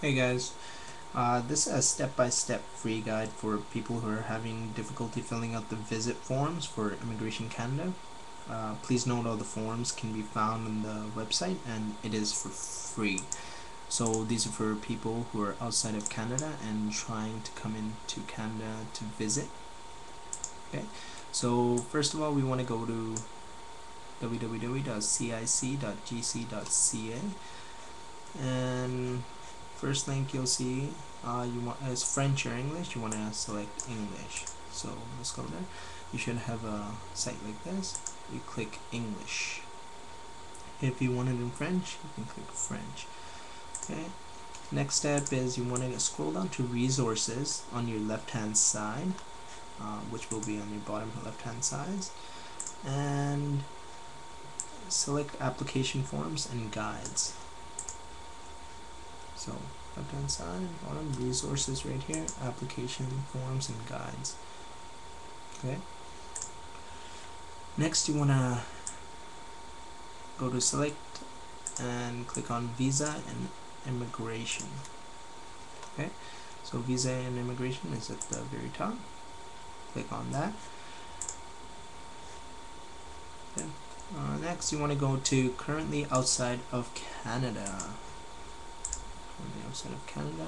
Hey guys, this is a step-by-step free guide for people who are having difficulty filling out the visit forms for Immigration Canada. Please note all the forms can be found on the website and it is for free. So these are for people who are outside of Canada and trying to come into Canada to visit. Okay, so first of all we want to go to www.cic.gc.ca, and first link you'll see you want as French or English. You want to select English, so let's go there. You should have a site like this. You click English. If you want it in French, you can click French. Okay, next step is you want to scroll down to resources on your left hand side, which will be on your bottom left hand side, and select application forms and guides. So left hand side, bottom, resources right here, application forms and guides. Okay, next you want to go to select and click on visa and immigration. Okay, so visa and immigration is at the very top. Click on that. Okay. Next you want to go to currently outside of Canada. Currently outside of Canada.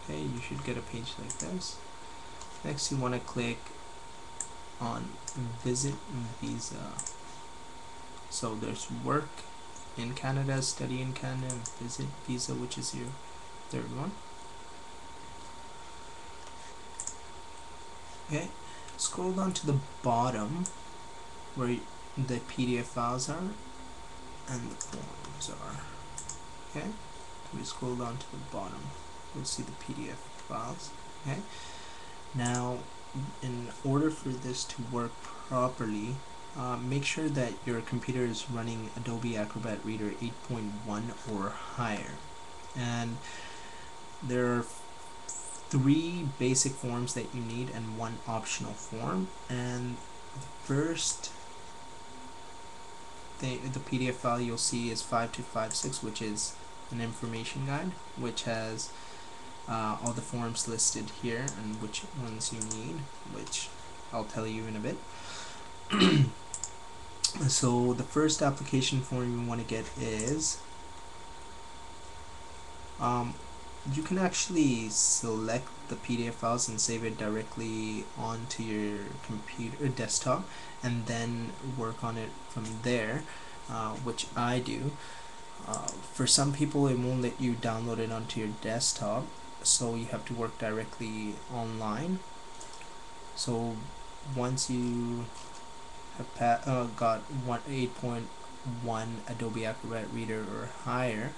Okay, you should get a page like this. Next you want to click on visit visa. So there's work in Canada, study in Canada, and visit visa, which is your third one. Okay, scroll down to the bottom where the PDF files are and the forms are. Okay, we scroll down to the bottom, you'll see the PDF files. Okay, now in order for this to work properly, make sure that your computer is running Adobe Acrobat Reader 8.1 or higher. And there are 3 basic forms that you need and 1 optional form. And the first thing, the PDF file you'll see is 5256, which is an information guide, which has all the forms listed here and which ones you need, which I'll tell you in a bit. So the first application form you want to get is you can actually select the PDF files and save it directly onto your computer desktop and then work on it from there, which I do. For some people it won't let you download it onto your desktop, so you have to work directly online. So once you have got 8.1 Adobe Acrobat Reader or higher,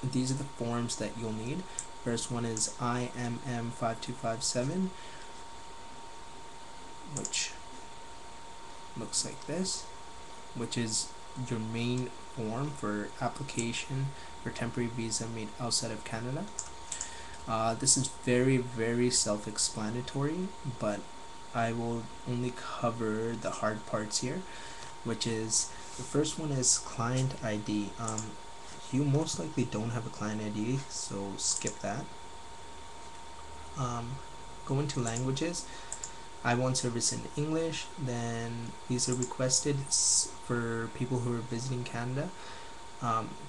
these are the forms that you'll need. First one is IMM5257, which looks like this, which is your main form for application for temporary visa made outside of Canada. This is very self-explanatory, but I will only cover the hard parts here, which is the first one is client ID. You most likely don't have a client ID, so skip that. Go into languages. I want service in English. Then these are requested for people who are visiting Canada.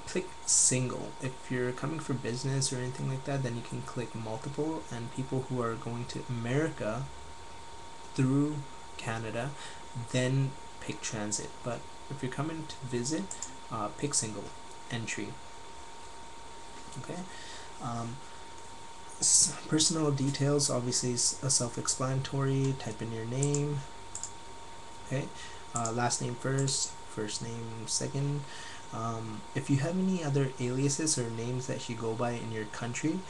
Click single. If you're coming for business or anything like that, then you can click multiple, and people who are going to America through Canada, then pick transit. But if you're coming to visit, pick single entry. Okay. Personal details obviously is self-explanatory. Type in your name. Okay. Last name first, first name second. If you have any other aliases or names that you go by in your country,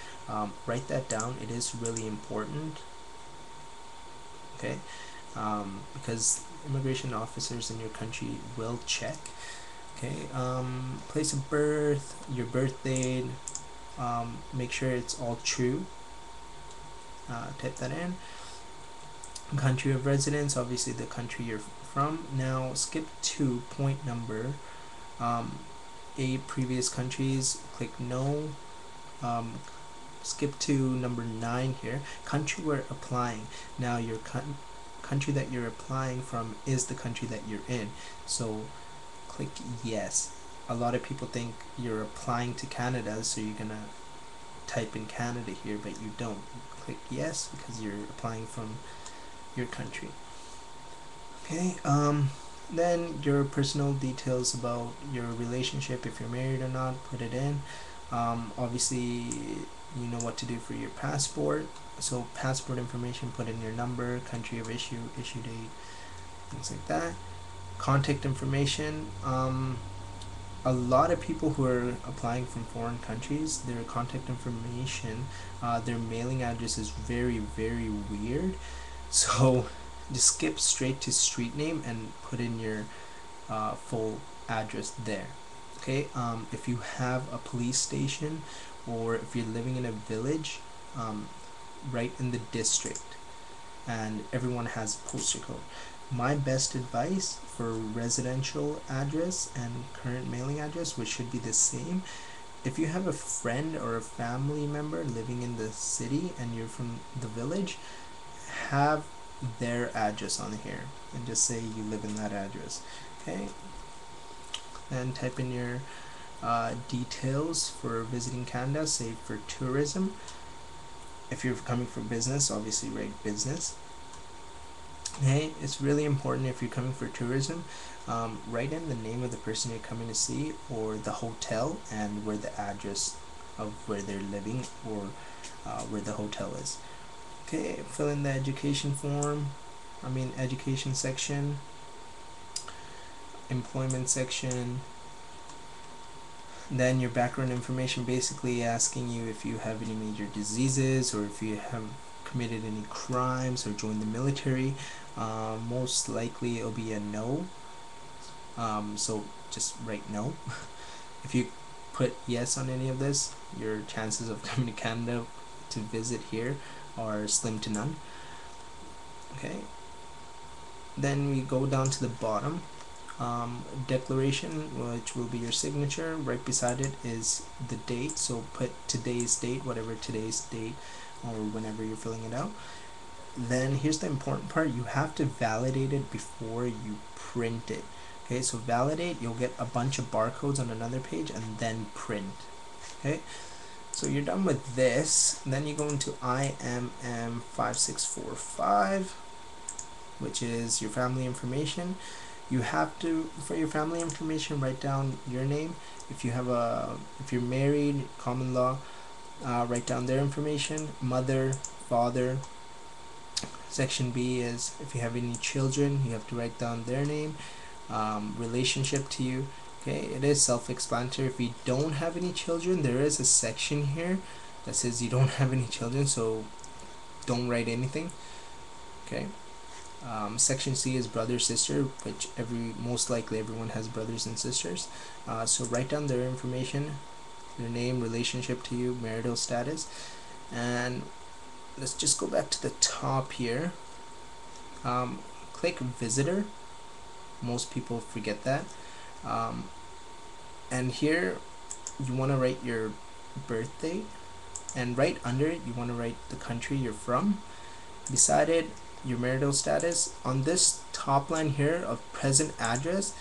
write that down. It is really important. Okay, because immigration officers in your country will check. Okay, place of birth, your birth date, make sure it's all true. Type that in. Country of residence, obviously the country you're from. Now skip to point number 8 previous countries, click no. Skip to number 9 here, country we're applying. Now your country that you're applying from is the country that you're in, so click yes. A lot of people think you're applying to Canada, so you're gonna type in Canada here, but you don't. Click yes because you're applying from your country. Okay, then your personal details about your relationship, if you're married or not, put it in. Obviously you know what to do for your passport, so passport information, put in your number, country of issue, issue date, things like that. Contact information, a lot of people who are applying from foreign countries, their contact information, their mailing address is very weird, so just skip straight to street name and put in your full address there. Okay, if you have a police station or if you're living in a village, write in the district, and everyone has a postal code. My best advice for residential address and current mailing address, which should be the same, if you have a friend or a family member living in the city and you're from the village, have their address on here and just say you live in that address. Okay, and type in your details for visiting Canada, say for tourism. If you're coming for business, obviously write business. Okay, it's really important if you're coming for tourism, write in the name of the person you're coming to see or the hotel and where the address of where they're living or where the hotel is. Okay, fill in the education section, employment section, then your background information, basically asking you if you have any major diseases or if you have committed any crimes or joined the military. Most likely it'll be a no, so just write no. If you put yes on any of this, your chances of coming to Canada to visit here are slim to none. Okay, then we go down to the bottom. Declaration, which will be your signature. Right beside it is the date, so put today's date, whatever today's date or whenever you're filling it out. Then here's the important part, you have to validate it before you print it. Okay, so validate, you'll get a bunch of barcodes on another page and then print. Okay, so you're done with this, then you go into IMM 5645, which is your family information. You have to, for your family information, write down your name. If you're married, common law, write down their information, mother, father. Section B is if you have any children, you have to write down their name, relationship to you. Okay, it is self-explanatory. If you don't have any children, there is a section here that says you don't have any children, so don't write anything. Okay. Section C is brother, sister, which most likely everyone has brothers and sisters. So write down their information, their name, relationship to you, marital status, and let's just go back to the top here. Click visitor. Most people forget that. And here you want to write your birthday, and right under it you want to write the country you're from. Beside it, your marital status. On this top line here of present address,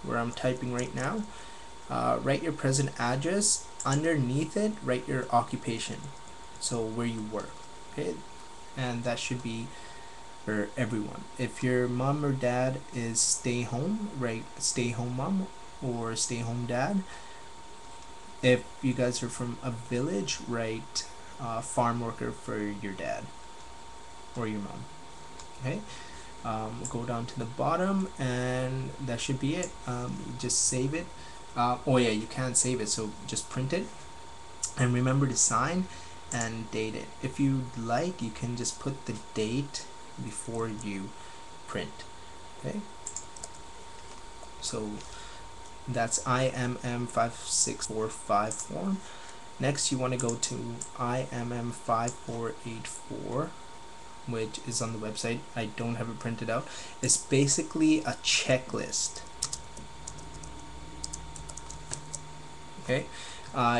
where I'm typing right now, write your present address. Underneath it, write your occupation, so where you work. Okay, and that should be for everyone. If your mom or dad is stay home, write stay home mom or stay home dad. If you guys are from a village, write farm worker for your dad or your mom. Okay, go down to the bottom and that should be it. Just save it. Oh yeah, you can't save it, so just print it and remember to sign and date it. If you like, you can just put the date before you print. Okay, so that's IMM 5645 form. Next you want to go to IMM 5484, which is on the website. I don't have it printed out. It's basically a checklist. Okay,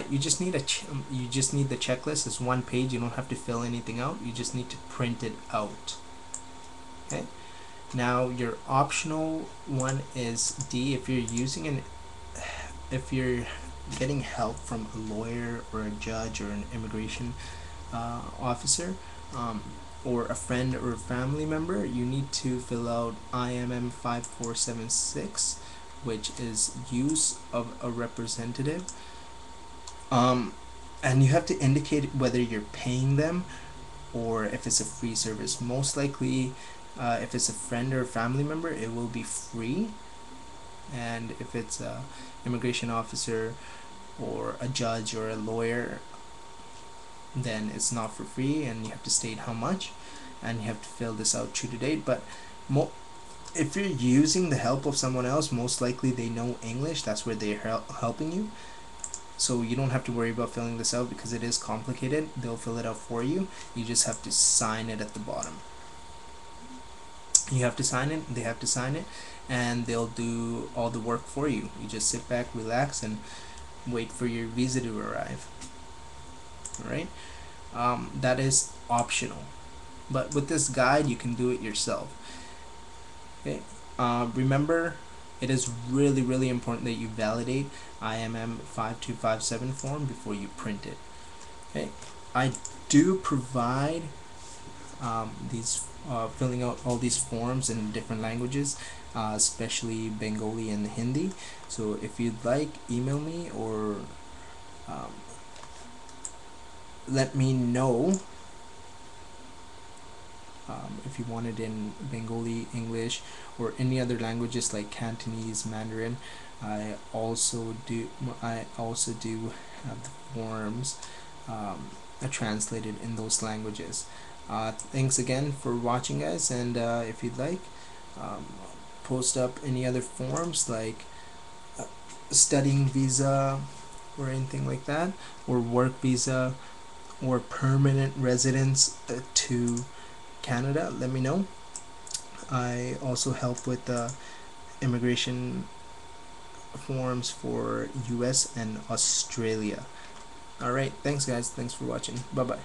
you just need the checklist. It's one page. You don't have to fill anything out. You just need to print it out. Okay. Now your optional one is D. If you're getting help from a lawyer or a judge or an immigration officer, or a friend or a family member, you need to fill out IMM 5476, which is use of a representative. And you have to indicate whether you're paying them or if it's a free service. Most likely, if it's a friend or a family member, it will be free. And if it's a immigration officer or a judge or a lawyer, then it's not for free, and you have to state how much, and you have to fill this out true to date. But if you're using the help of someone else, most likely they know English. That's where they're helping you. So you don't have to worry about filling this out because it is complicated. They'll fill it out for you. You just have to sign it at the bottom. You have to sign it, they have to sign it, and they'll do all the work for you. You just sit back, relax, and wait for your visa to arrive. Alright? That is optional. But with this guide, you can do it yourself. Okay? Remember, it is really, really important that you validate IMM 5257 form before you print it. Okay? I do provide these filling out all these forms in different languages, especially Bengali and Hindi. So if you'd like, email me or let me know if you want it in Bengali, English, or any other languages like Cantonese, Mandarin. I also do have the forms translated in those languages. Thanks again for watching, guys, and if you'd like, post up any other forms like studying visa or anything like that, or work visa or permanent residence to Canada, let me know. I also help with immigration forms for US and Australia. Alright, thanks guys, thanks for watching, bye bye.